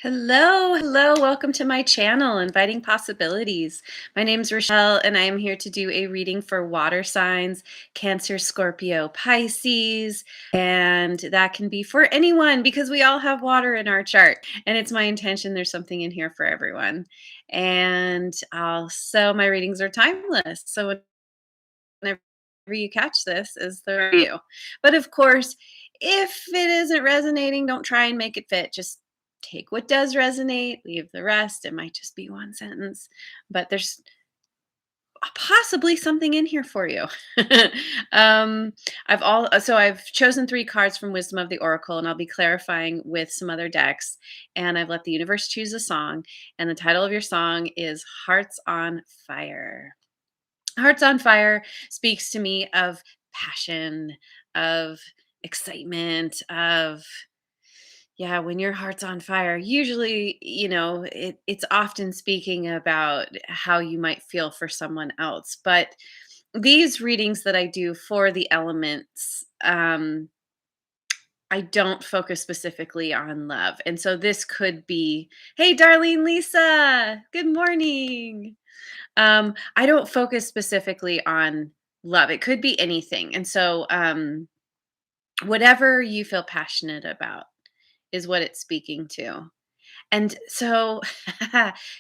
Hello, welcome to my channel, Inviting Possibilities. My name's Rochelle, and I am here to do a reading for water signs, Cancer, Scorpio, Pisces, and that can be for anyone because we all have water in our chart. And it's my intention there's something in here for everyone. And also, my readings are timeless. So whenever you catch this is the review. But of course, if it isn't resonating, don't try and make it fit. Just take what does resonate, leave the rest. It might just be one sentence, but there's possibly something in here for you. um, I've chosen 3 cards from Wisdom of the Oracle, and I'll be clarifying with some other decks. And I've let the universe choose a song, and the title of your song is Hearts on Fire. Hearts on Fire speaks to me of passion, of excitement, of yeah, when your heart's on fire, usually, it's often speaking about how you might feel for someone else. But these readings that I do for the elements, I don't focus specifically on love. And so this could be, hey, Darlene Lisa, good morning. I don't focus specifically on love. It could be anything. And so whatever you feel passionate about is what it's speaking to. And so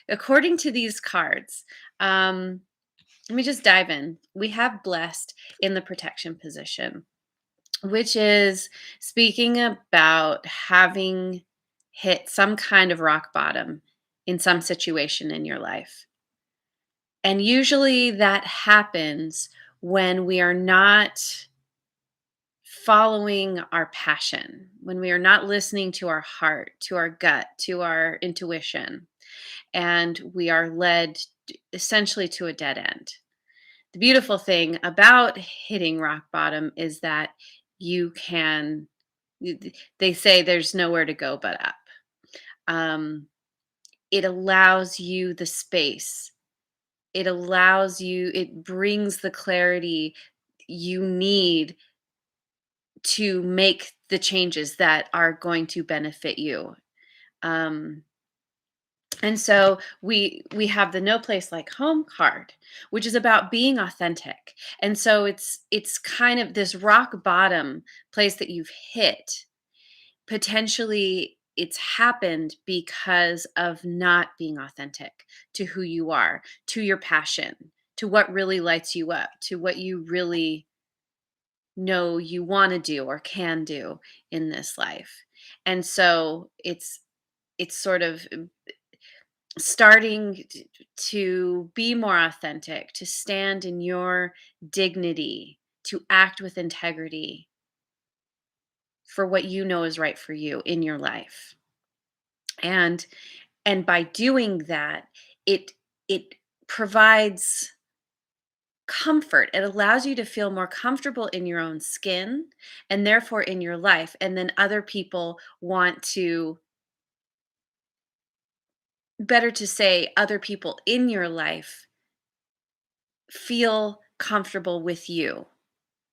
according to these cards, let me just dive in. We have blessed in the protection position, which is speaking about having hit some kind of rock bottom in some situation in your life. And usually that happens when we are not following our passion, when we are not listening to our heart, to our gut, to our intuition, and we are led essentially to a dead end. The beautiful thing about hitting rock bottom is that you can, they say there's nowhere to go but up. Um, it allows you the space. It brings the clarity you need to make the changes that are going to benefit you. Um, and so we have the no place like home card, which is about being authentic. And so it's kind of this rock bottom place that you've hit. Potentially it's happened because of not being authentic to who you are, to your passion, to what really lights you up, to what you really know you want to do or can do in this life. And so it's sort of starting to be more authentic, to stand in your dignity, to act with integrity for what you know is right for you in your life. And by doing that, it it provides comfort. It allows you to feel more comfortable in your own skin and therefore in your life. And then other people want to, better to say, other people in your life feel comfortable with you.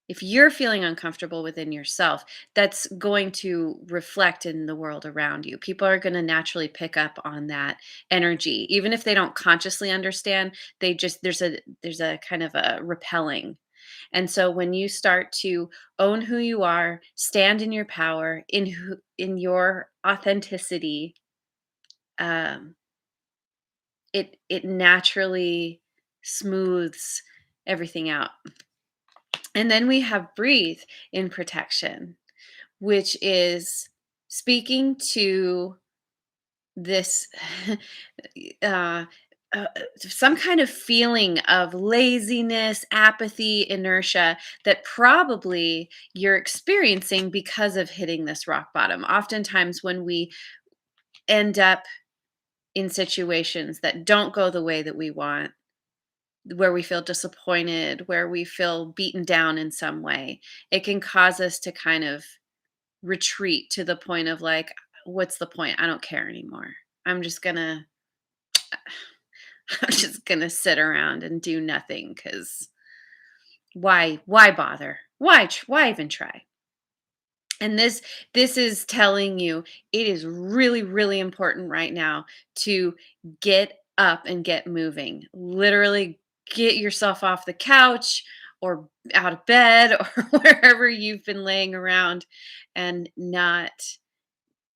If you're feeling uncomfortable within yourself, that's going to reflect in the world around you. People are going to naturally pick up on that energy. Even if they don't consciously understand, they just there's a kind of a repelling. And so when you start to own who you are, stand in your power, in your authenticity, um, it naturally smooths everything out. And then we have breathe in protection, which is speaking to this uh, some kind of feeling of laziness, apathy, inertia that probably you're experiencing because of hitting this rock bottom. Oftentimes, when we end up in situations that don't go the way that we want, where we feel disappointed, where we feel beaten down in some way, it can cause us to kind of retreat to the point of like, what's the point? I don't care anymore. I'm just gonna I'm just gonna sit around and do nothing because why bother? Why even try? And this is telling you it is really, really important right now to get up and get moving. Literally get yourself off the couch or out of bed or wherever you've been laying around and not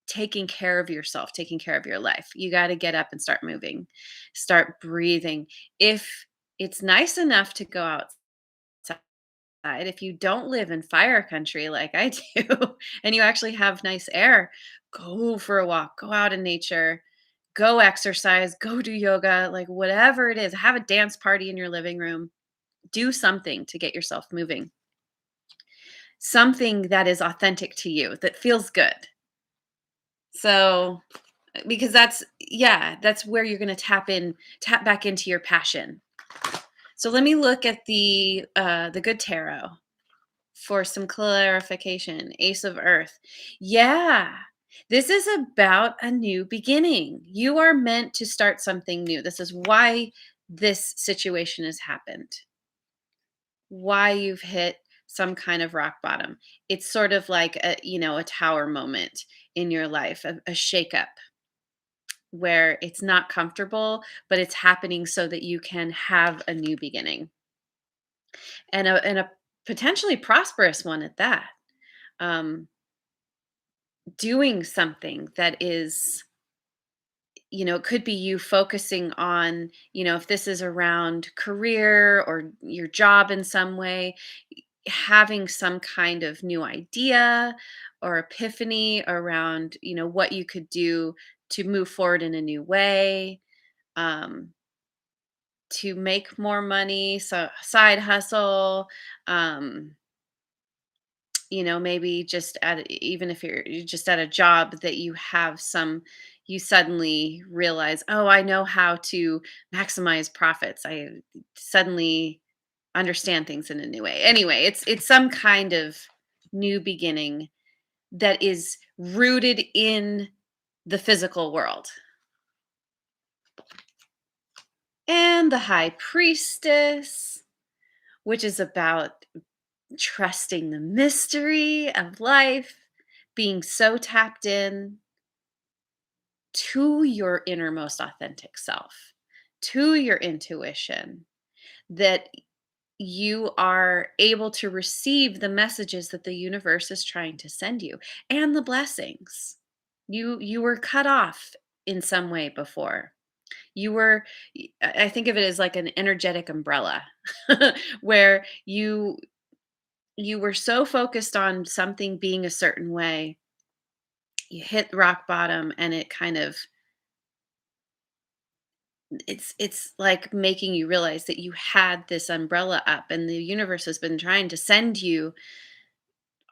taking care of yourself, taking care of your life. You got to get up and start moving, start breathing. If it's nice enough to go outside, if you don't live in fire country like I do, and you actually have nice air, go for a walk, go out in nature, go exercise, go do yoga, like whatever it is. Have a dance party in your living room. Do something to get yourself moving. Something that is authentic to you, that feels good. So, because that's where you're going to tap back into your passion. So let me look at the good tarot for some clarification. Ace of Earth. Yeah. This is about a new beginning. You are meant to start something new. This is why this situation has happened. Why you've hit some kind of rock bottom. It's sort of like a tower moment in your life, a shakeup where it's not comfortable, but it's happening so that you can have a new beginning and a potentially prosperous one at that. Um, doing something that is, it could be you focusing on, if this is around career or your job in some way, having some kind of new idea or epiphany around, what you could do to move forward in a new way. Um, to make more money, so side hustle, um, maybe just even if you're just at a job that you suddenly realize, oh, I know how to maximize profits. I suddenly understand things in a new way. Anyway, it's some kind of new beginning that is rooted in the physical world. And the High Priestess, which is about trusting the mystery of life, being so tapped in to your innermost authentic self, to your intuition, that you are able to receive the messages that the universe is trying to send you and the blessings. You were cut off in some way before. You were I think of it as like an energetic umbrella where you were so focused on something being a certain way, you hit rock bottom and it kind of it's like making you realize that you had this umbrella up and the universe has been trying to send you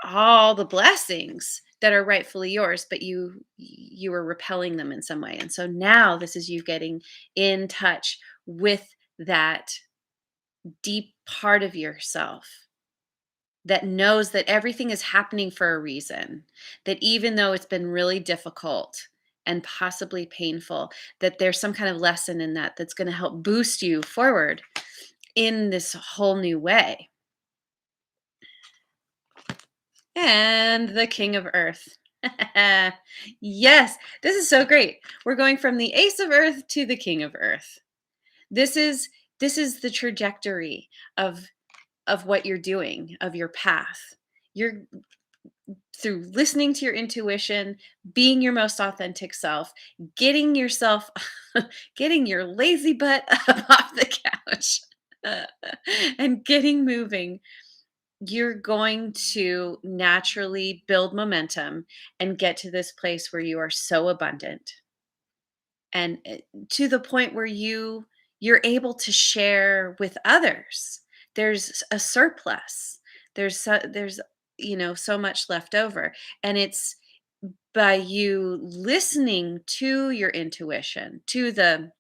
all the blessings that are rightfully yours, but you were repelling them in some way. And so now this is you getting in touch with that deep part of yourself that knows that everything is happening for a reason, that even though it's been really difficult and possibly painful, that there's some kind of lesson in that that's going to help boost you forward in this whole new way. And the King of Earth. Yes, this is so great. We're going from the Ace of Earth to the King of Earth. This is the trajectory of what you're doing, of your path. You're through listening to your intuition, being your most authentic self, getting yourself, getting your lazy butt up off the couch and getting moving, you're going to naturally build momentum and get to this place where you are so abundant and to the point where you're able to share with others. There's a surplus. There's so much left over, and it's by you listening to your intuition, to the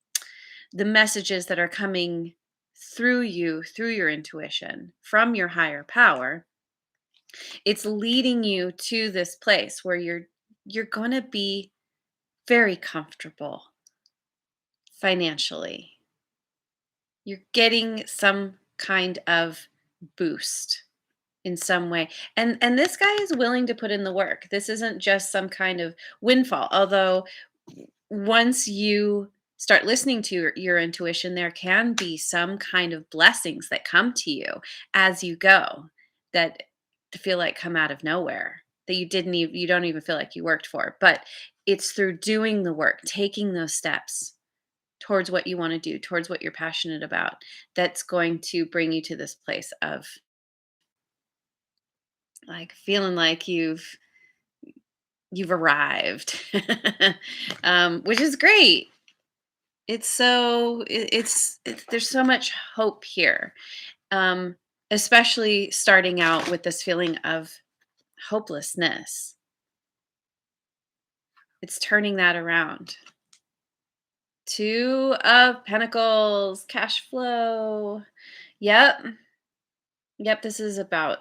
messages that are coming through you, through your intuition from your higher power. It's leading you to this place where you're going to be very comfortable financially. You're getting some kind of boost. in some way. And this guy is willing to put in the work. This isn't just some kind of windfall. Although once you start listening to your intuition, there can be some kind of blessings that come to you as you go that feel like come out of nowhere that you don't even feel like you worked for. But it's through doing the work, taking those steps towards what you want to do, towards what you're passionate about, that's going to bring you to this place of like feeling like you've arrived. Which is great. It's so it's there's so much hope here, um, especially starting out with this feeling of hopelessness. It's turning that around. Two of Pentacles, cash flow. Yep, yep. This is about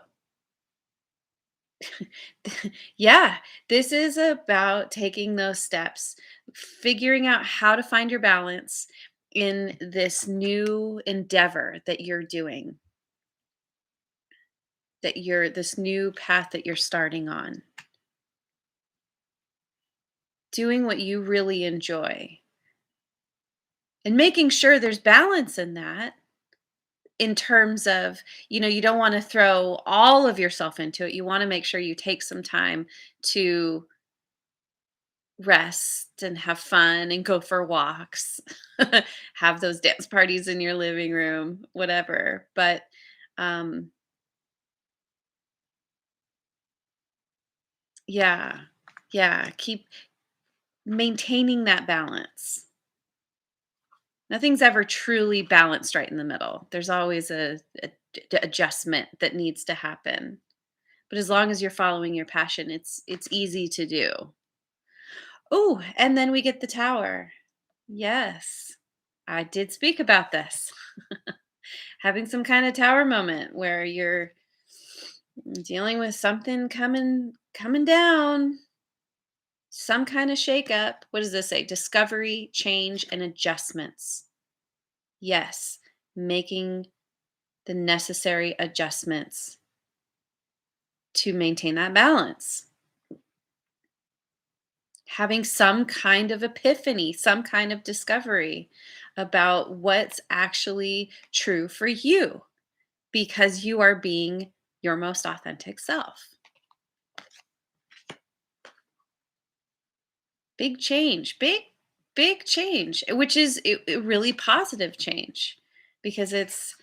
yeah, this is about taking those steps, figuring out how to find your balance in this new endeavor that you're doing, that you're this new path that you're starting on. Doing what you really enjoy and making sure there's balance in that in terms of, you don't want to throw all of yourself into it. You want to make sure you take some time to rest and have fun and go for walks, have those dance parties in your living room, whatever. But um, yeah, yeah, keep maintaining that balance. Nothing's ever truly balanced right in the middle. There's always a adjustment that needs to happen. But as long as you're following your passion, it's easy to do. Oh, and then we get the tower. Yes. I did speak about this. Having some kind of tower moment where you're dealing with something coming down, some kind of shakeup. What does this say? Discovery, change, and adjustments. Yes, making the necessary adjustments to maintain that balance. Having some kind of epiphany, some kind of discovery about what's actually true for you because you are being your most authentic self. Big change, big change, which is a really positive change because it's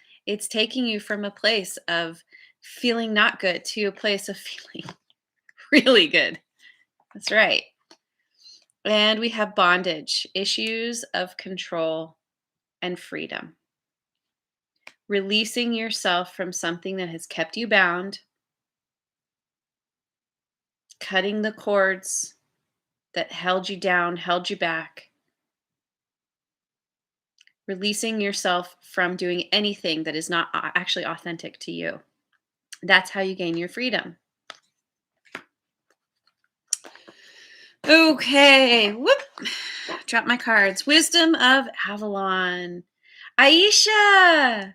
taking you from a place of feeling not good to a place of feeling really good. That's right. And we have bondage, issues of control and freedom. Releasing yourself from something that has kept you bound, cutting the cords that held you down, held you back, releasing yourself from doing anything that is not actually authentic to you. That's how you gain your freedom. Okay, whoop. Drop my cards. Wisdom of Avalon. Aisha.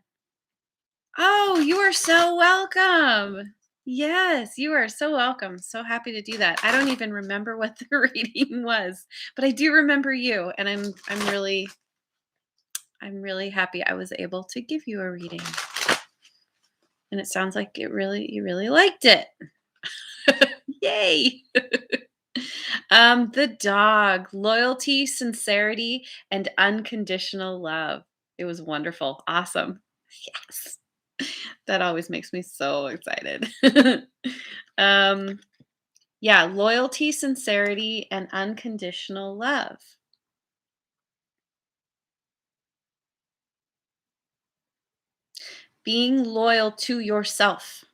Oh, you are so welcome. Yes, you are so welcome. So happy to do that. I don't even remember what the reading was, but I do remember you, and I'm really happy I was able to give you a reading. And it sounds like you really liked it. Yay. The dog, loyalty, sincerity, and unconditional love. It was wonderful. Awesome. Yes. That always makes me so excited. um, yeah, loyalty, sincerity, and unconditional love. Being loyal to yourself,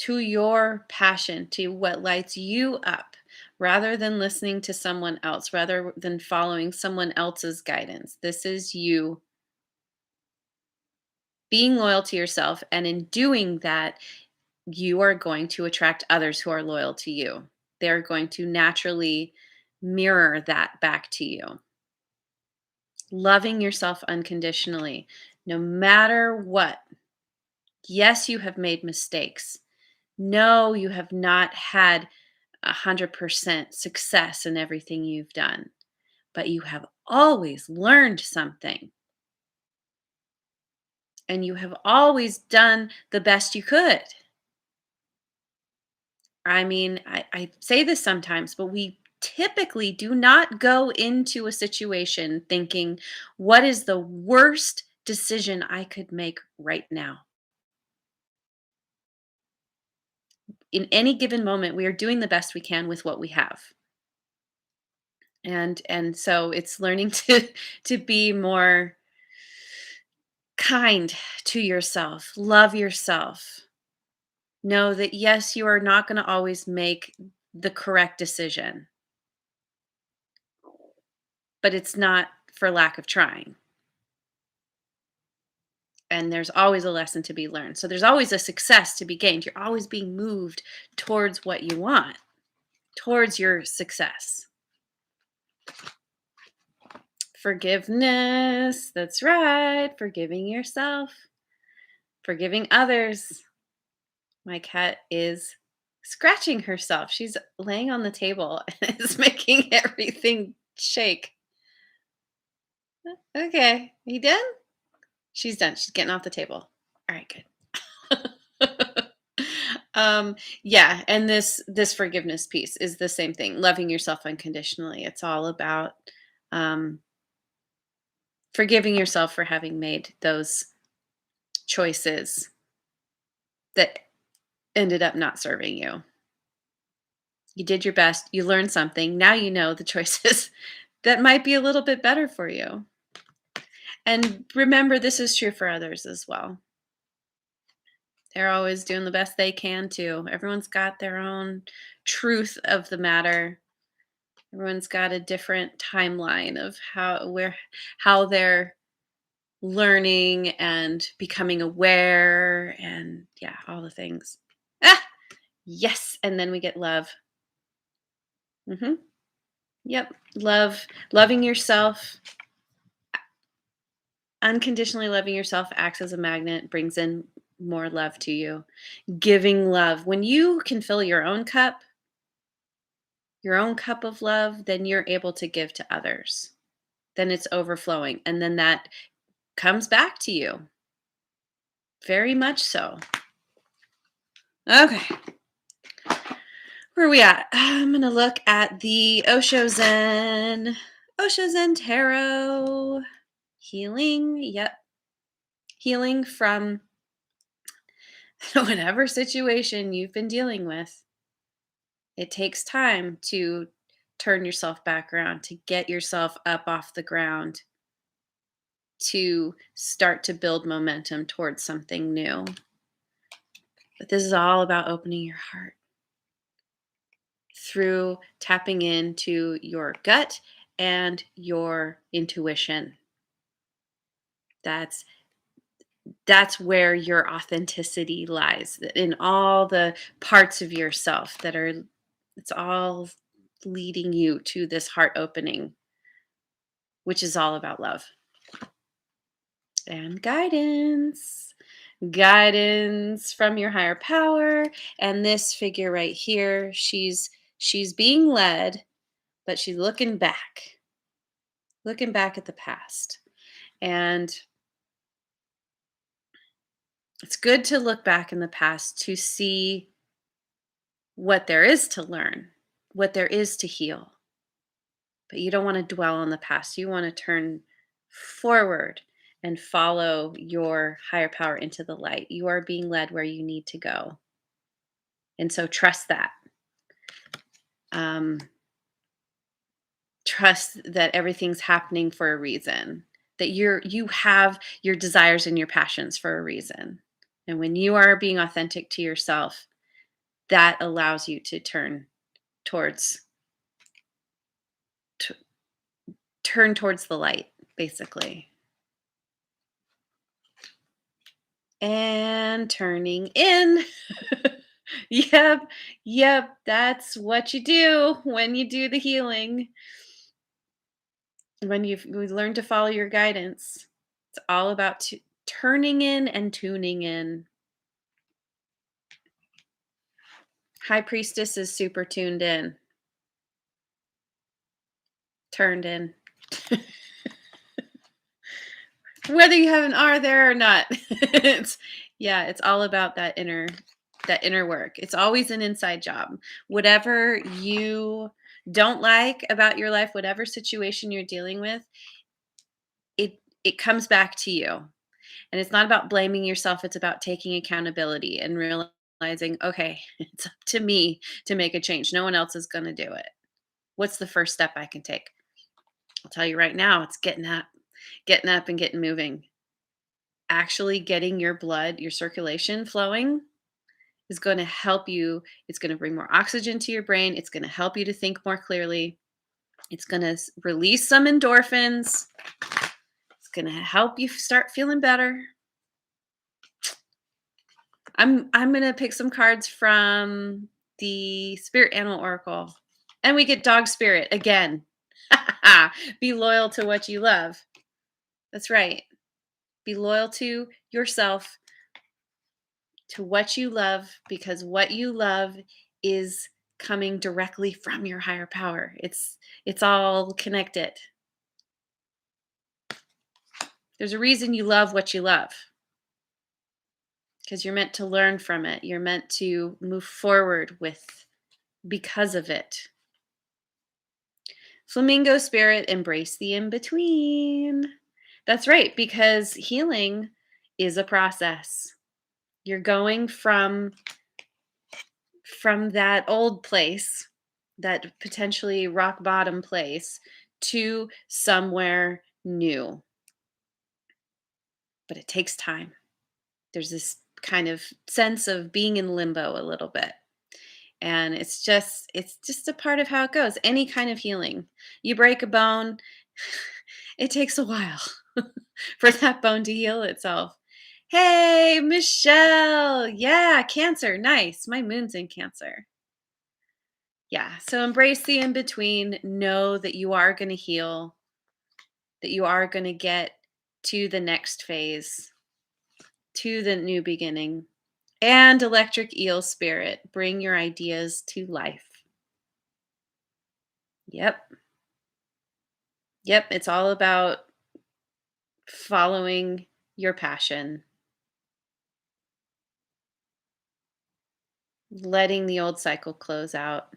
to your passion, to what lights you up, rather than listening to someone else, rather than following someone else's guidance. This is you being loyal to yourself. And in doing that, you are going to attract others who are loyal to you. They're going to naturally mirror that back to you. Loving yourself unconditionally, no matter what. Yes, you have made mistakes. No, you have not had 100% success in everything you've done, but you have always learned something and you have always done the best you could. I mean, I say this sometimes, but we typically do not go into a situation thinking, what is the worst decision I could make right now? In any given moment, we are doing the best we can with what we have. And so it's learning to be more kind to yourself, love yourself. Know that yes, you are not going to always make the correct decision, but it's not for lack of trying. And there's always a lesson to be learned. So there's always a success to be gained. You're always being moved towards what you want, towards your success. Forgiveness. That's right. Forgiving yourself, forgiving others. My cat is scratching herself. She's laying on the table and is making everything shake. Okay. Are you done? She's done. She's getting off the table. All right, good. um yeah, and this forgiveness piece is the same thing. Loving yourself unconditionally. It's all about um forgiving yourself for having made those choices that ended up not serving you. You did your best, you learned something. Now you know the choices that might be a little bit better for you. And remember, this is true for others as well. They're always doing the best they can too. Everyone's got their own truth of the matter. Everyone's got a different timeline of how they're learning and becoming aware and yeah, all the things. Ah, yes, and then we get love. Mhm. Yep. Loving yourself, unconditionally loving yourself acts as a magnet, brings in more love to you. Giving love. When you can fill your own cup of love, then you're able to give to others. Then it's overflowing. And then that comes back to you. Very much so. Okay. Where are we at? I'm going to look at the Osho Zen. Osho Zen Tarot. Healing. Yep. Healing from whatever situation you've been dealing with. It takes time to turn yourself back around, to get yourself up off the ground, to start to build momentum towards something new. But this is all about opening your heart through tapping into your gut and your intuition. That's that's where your authenticity lies, in all the parts of yourself that are, it's all leading you to this heart opening, which is all about love and guidance. Guidance from your higher power. And this figure right here, she's being led, but she's looking back at the past. And it's good to look back in the past to see what there is to learn, what there is to heal. But you don't want to dwell on the past. You want to turn forward and follow your higher power into the light. You are being led where you need to go. And so trust that. Um, Trust that everything's happening for a reason. That you have your desires and your passions for a reason. And when you are being authentic to yourself, that allows you to towards t- turn towards the light, basically. And turning in. Yep, yep, that's what you do when you do the healing. When you learn to follow your guidance. It's all about turning in and tuning in. High Priestess is super tuned in, turned in. Whether you have an R there or not. It's yeah, it's all about that inner work. It's always an inside job. Whatever you don't like about your life, whatever situation you're dealing with, it comes back to you. And it's not about blaming yourself, it's about taking accountability and realizing, okay, it's up to me to make a change. No one else is going to do it. What's the first step I can take? I'll tell you right now, it's getting up and getting moving. Actually getting your blood, your circulation flowing is going to help you. It's going to bring more oxygen to your brain. It's going to help you to think more clearly. It's going to release some endorphins. It's going to help you start feeling better. I'm going to pick some cards from the Spirit Animal Oracle. And we get Dog Spirit again. Be loyal to what you love. That's right. Be loyal to yourself, to what you love, because what you love is coming directly from your higher power. It's all connected. There's a reason you love what you love, because you're meant to learn from it. You're meant to move forward with because of it. Flamingo Spirit, embrace the in between. That's right, because healing is a process. You're going from that old place, that potentially rock bottom place, to somewhere new. But it takes time. There's this kind of sense of being in limbo a little bit. And it's just a part of how it goes. Any kind of healing. You break a bone, it takes a while for that bone to heal itself. Hey, Michelle. Yeah, Cancer. Nice. My moon's in Cancer. Yeah. So embrace the in between. Know that you are going to heal, that you are going to get to the next phase, to the new beginning. And Electric Eel Spirit, bring your ideas to life. Yep. Yep. It's all about following your passion, letting the old cycle close out,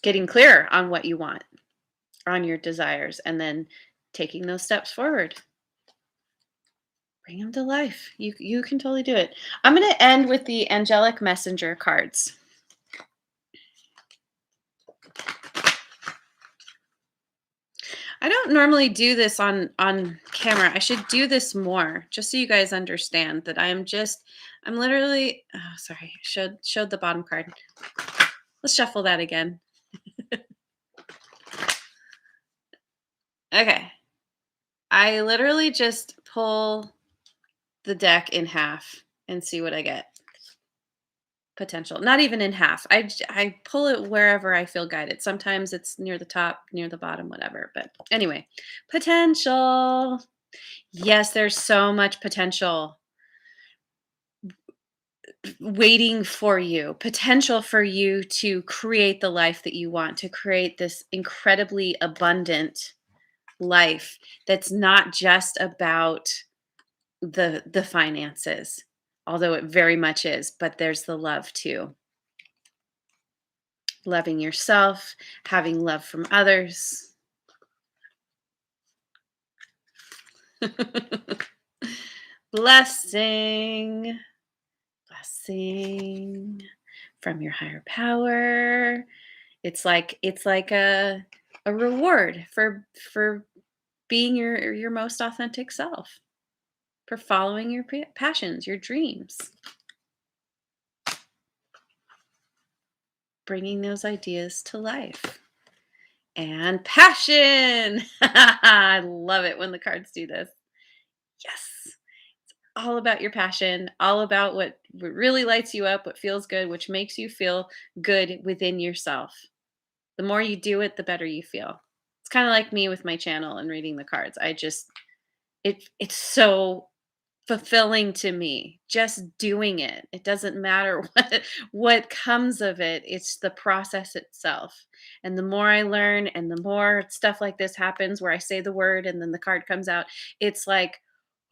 getting clear on what you want, on your desires, and then taking those steps forward. Bring them to life. You can totally do it. I'm going to end with the Angelic Messenger cards. I don't normally do this on camera. I should do this more, just so you guys understand that I'm literally, oh, sorry, showed the bottom card. Let's shuffle that again. Okay. I literally just pull the deck in half and see what I get. Potential. Not even in half. I pull it wherever I feel guided. Sometimes it's near the top, near the bottom, whatever. But anyway, potential. Yes, there's so much potential waiting for you, potential for you to create the life that you want, to create this incredibly abundant life that's not just about the finances, although it very much is, but there's the love too. Loving yourself, having love from others. Blessing. Blessing from your higher power. It's like a reward for being your most authentic self, for following your passions, your dreams, bringing those ideas to life. And passion. I love it when the cards do this. Yes. All about your passion, all about what really lights you up, what feels good, which makes you feel good within yourself. The more you do it, the better you feel. It's kind of like me with my channel and reading the cards. It's so fulfilling to me, just doing it. It doesn't matter what comes of it. It's the process itself. And the more I learn and the more stuff like this happens where I say the word and then the card comes out, it's like,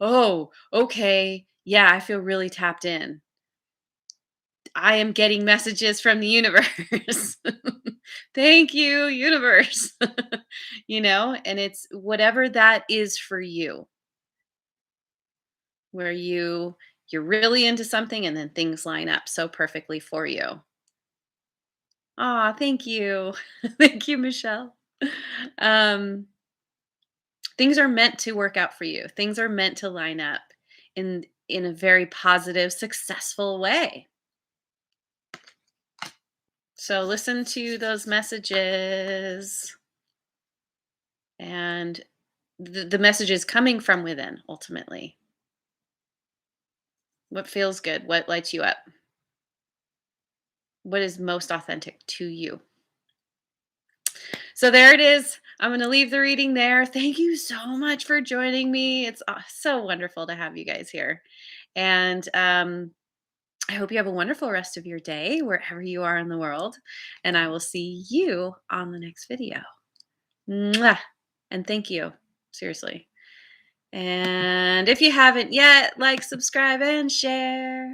"Oh, okay. Yeah, I feel really tapped in. I am getting messages from the universe. Thank you, universe." And it's whatever that is for you, where you're really into something and then things line up so perfectly for you. Ah, thank you. Thank you, Michelle. Um, things are meant to work out for you. Things are meant to line up in a very positive, successful way. So listen to those messages and the messages coming from within ultimately. What feels good? What lights you up? What is most authentic to you? So there it is. I'm going to leave the reading there. Thank you so much for joining me. It's so wonderful to have you guys here. And I hope you have a wonderful rest of your day wherever you are in the world. And I will see you on the next video. Mwah! And thank you. Seriously. And if you haven't yet, like, subscribe, and share.